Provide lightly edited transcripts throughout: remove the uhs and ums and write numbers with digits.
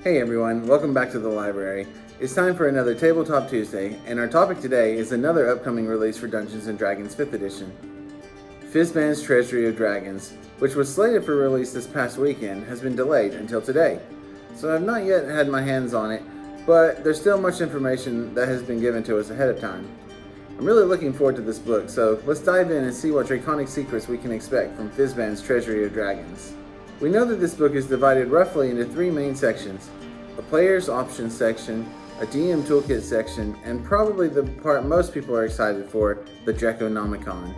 Hey everyone, welcome back to the library. It's time for another Tabletop Tuesday, and our topic today is another upcoming release for Dungeons & Dragons 5th edition. Fizban's Treasury of Dragons, which was slated for release this past weekend, has been delayed until today. So I've not yet had my hands on it, but there's still much information that has been given to us ahead of time. I'm really looking forward to this book, so let's dive in and see what draconic secrets we can expect from Fizban's Treasury of Dragons. We know that this book is divided roughly into three main sections: a player's options section, a DM toolkit section, and probably the part most people are excited for, the Draconomicon.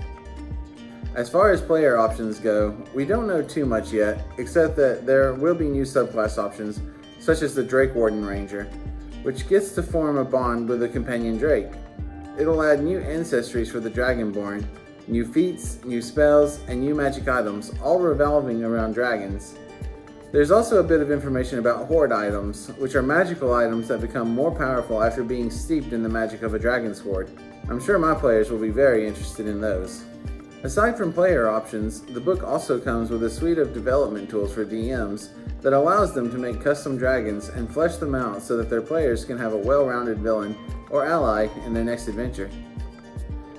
As far as player options go, we don't know too much yet, except that there will be new subclass options, such as the Drake Warden Ranger, which gets to form a bond with a companion Drake. It'll add new ancestries for the Dragonborn, new feats, new spells, and new magic items, all revolving around dragons. There's also a bit of information about Horde items, which are magical items that become more powerful after being steeped in the magic of a dragon's horde. I'm sure my players will be very interested in those. Aside from player options, the book also comes with a suite of development tools for DMs that allows them to make custom dragons and flesh them out so that their players can have a well-rounded villain or ally in their next adventure.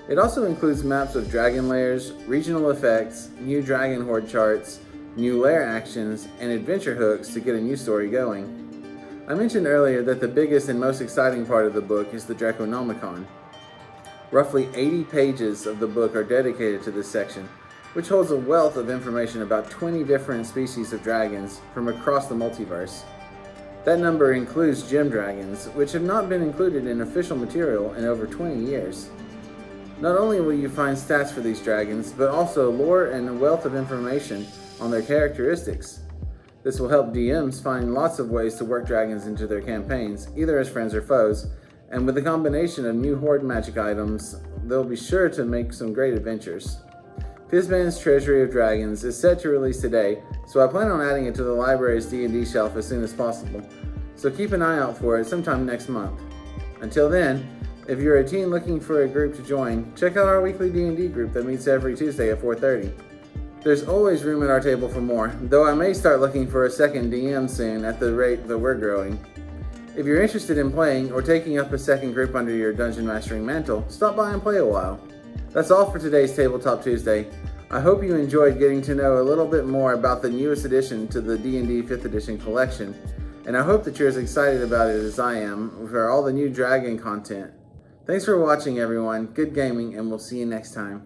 It also includes maps of dragon lairs, regional effects, new dragon horde charts, new lair actions, and adventure hooks to get a new story going. I mentioned earlier that the biggest and most exciting part of the book is the Draconomicon. Roughly 80 pages of the book are dedicated to this section, which holds a wealth of information about 20 different species of dragons from across the multiverse. That number includes gem dragons, which have not been included in official material in over 20 years. Not only will you find stats for these dragons, but also lore and a wealth of information on their characteristics. This will help DMs find lots of ways to work dragons into their campaigns, either as friends or foes, and with a combination of new horde magic items, they'll be sure to make some great adventures. Fizban's Treasury of Dragons is set to release today, so I plan on adding it to the library's D&D shelf as soon as possible, so keep an eye out for it sometime next month. Until then, if you're a teen looking for a group to join, check out our weekly D&D group that meets every Tuesday at 4:30. There's always room at our table for more, though I may start looking for a second DM soon at the rate that we're growing. If you're interested in playing or taking up a second group under your dungeon mastering mantle, stop by and play a while. That's all for today's Tabletop Tuesday. I hope you enjoyed getting to know a little bit more about the newest addition to the D&D 5th edition collection, and I hope that you're as excited about it as I am for all the new dragon content. Thanks for watching everyone, good gaming, and we'll see you next time.